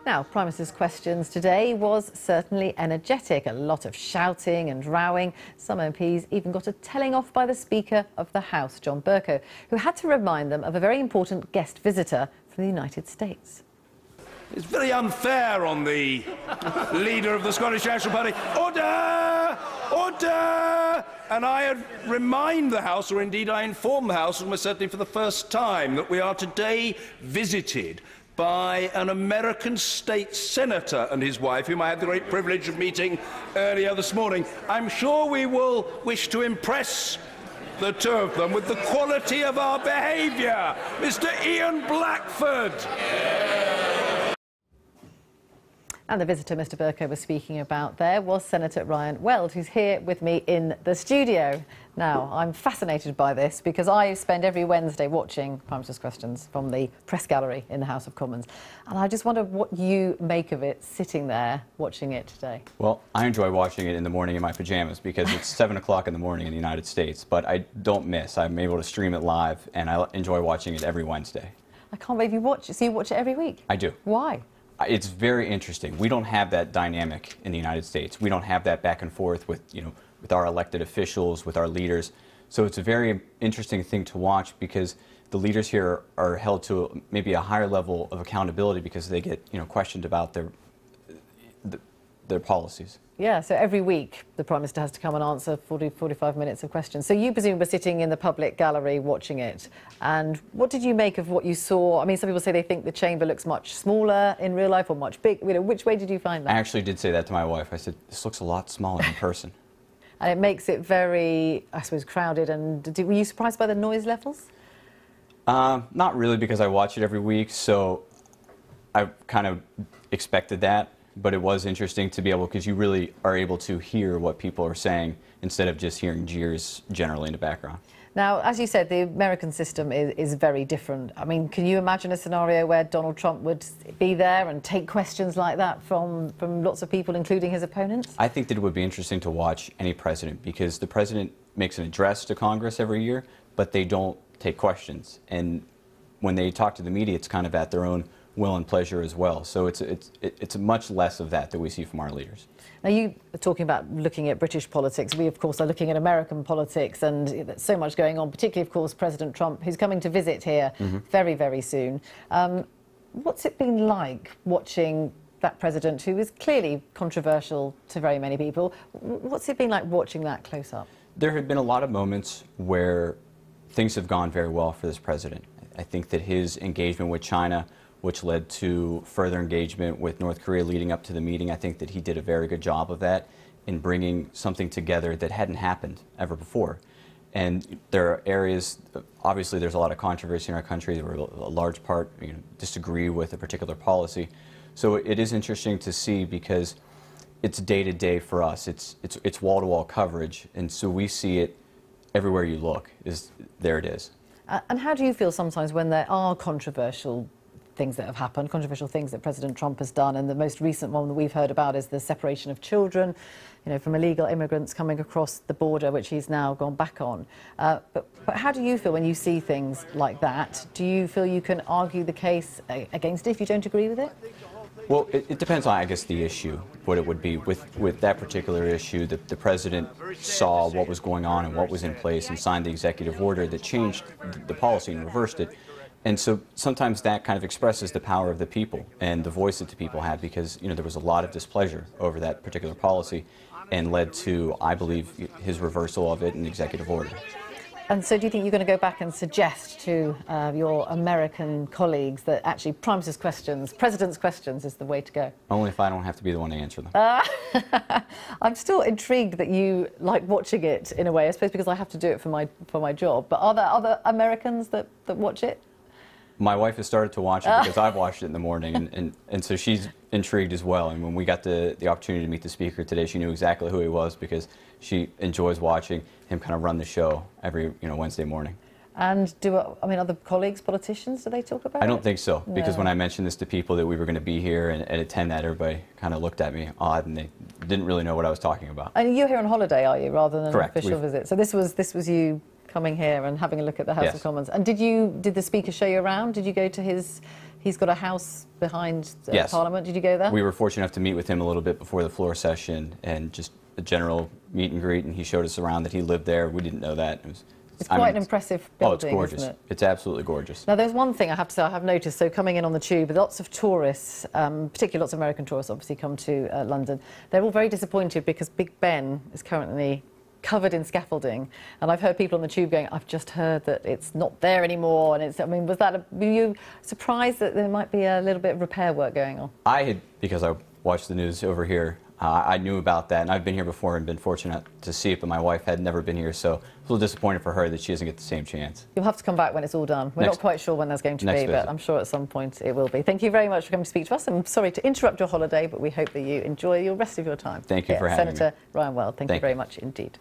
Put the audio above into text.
Now, Prime Minister's Questions today was certainly energetic. A lot of shouting and rowing. Some MPs even got a telling off by the Speaker of the House, John Bercow, who had to remind them of a very important guest visitor from the United States. It's very unfair on the leader of the Scottish National Party. Order! Order! And I remind the House, or indeed I inform the House, almost certainly for the first time, that we are today visited by an American state senator and his wife, whom I had the great privilege of meeting earlier this morning. I'm sure we will wish to impress the two of them with the quality of our behaviour. Mr. Ian Blackford. And the visitor Mr. Bercow was speaking about there was Senator Ryan Weld, who's here with me in the studio. Now, I'm fascinated by this because I spend every Wednesday watching Prime Minister's Questions from the press gallery in the House of Commons. And I just wonder what you make of it, sitting there watching it today. Well, I enjoy watching it in the morning in my pajamas because it's 7 o'clock in the morning in the United States. But I don't miss. I'm able to stream it live, and I enjoy watching it every Wednesday. I can't believe you watch it. So you watch it every week? I do. Why? It's very interesting. We don't have that dynamic in the United States. We don't have that back and forth with, with our elected officials, with our leaders. So it's a very interesting thing to watch because the leaders here are held to maybe a higher level of accountability because they get, questioned about their policies. Yeah, so every week the Prime Minister has to come and answer 45 minutes of questions. So you presume were sitting in the public gallery watching it. And what did you make of what you saw? I mean, some people say they think the chamber looks much smaller in real life or much big. Which way did you find that? I actually did say that to my wife. I said, this looks a lot smaller in person. And it makes it very, I suppose, crowded. And were you surprised by the noise levels? Not really, because I watch it every week, so I kind of expected that. But it was interesting to be able, because you really are able to hear what people are saying instead of just hearing jeers generally in the background. Now, as you said, the American system is very different. I mean, can you imagine a scenario where Donald Trump would be there and take questions like that from lots of people, including his opponents? I think that it would be interesting to watch any president, because the president makes an address to Congress every year, but they don't take questions. And when they talk to the media, it's kind of at their own will and pleasure as well. So it's much less of that we see from our leaders. Now, you are talking about looking at British politics. We, of course, are looking at American politics, and there's so much going on, particularly, of course, President Trump, who's coming to visit here very, very soon. What's it been like watching that president, who is clearly controversial to very many people? What's it been like watching that close up? There have been a lot of moments where things have gone very well for this president. I think that his engagement with China, which led to further engagement with North Korea leading up to the meeting, I think that he did a very good job of that in bringing something together that hadn't happened ever before. And there are areas, obviously there's a lot of controversy in our country, where a large part disagree with a particular policy. So it is interesting to see, because it's day to day for us. It's wall-to-wall coverage, and so we see it everywhere you look. There it is. And how do you feel sometimes when there are controversial things that have happened, controversial things that President Trump has done? And the most recent one that we've heard about is the separation of children, from illegal immigrants coming across the border, which he's now gone back on. But how do you feel when you see things like that? Do you feel you can argue the case against it if you don't agree with it? Well, it depends on, I guess, the issue, what it would be. With that particular issue, the president saw what was going on and what was in place and signed the executive order that changed the policy and reversed it. And so sometimes that kind of expresses the power of the people and the voice that the people had, because there was a lot of displeasure over that particular policy and led to, I believe, his reversal of it in the executive order. And so do you think you're going to go back and suggest to your American colleagues that actually Prime Minister's Questions, President's Questions is the way to go? Only if I don't have to be the one to answer them. I'm still intrigued that you like watching it in a way, I suppose because I have to do it for my job. But are there other Americans that watch it? My wife has started to watch it because I've watched it in the morning, and so she's intrigued as well. And when we got the opportunity to meet the speaker today, she knew exactly who he was, because she enjoys watching him kind of run the show every Wednesday morning. And other colleagues, politicians, do they talk about it? I don't think so, because when I mentioned this to people that we were going to be here and attend that, everybody kind of looked at me odd, and they didn't really know what I was talking about. And you're here on holiday, are you, rather than Correct. An official visit? So this was you coming here and having a look at the House of Commons. And did the Speaker show you around? Did you go to his He's got a house behind Yes. Parliament. Did you go there? We were fortunate enough to meet with him a little bit before the floor session and just a general meet and greet, and he showed us around that he lived there. We didn't know that. It's quite an impressive building, it's gorgeous. isn't it? It's absolutely gorgeous. Now, there's one thing I have to say I have noticed. So coming in on the tube, lots of tourists, particularly lots of American tourists, obviously come to London. They're all very disappointed because Big Ben is currently covered in scaffolding, and I've heard people on the tube going, "I've just heard that it's not there anymore." And I mean, were you surprised that there might be a little bit of repair work going on? I had, because I watched the news over here, I knew about that, and I've been here before and been fortunate to see it, but my wife had never been here, so I was a little disappointed for her that she doesn't get the same chance. You'll have to come back when it's all done. We're not quite sure when there's going to be, but I'm sure at some point it will be. Thank you very much for coming to speak to us. I'm sorry to interrupt your holiday, but we hope that you enjoy the rest of your time. Thank you for having me. Senator Ryan Weld, thank you very much indeed.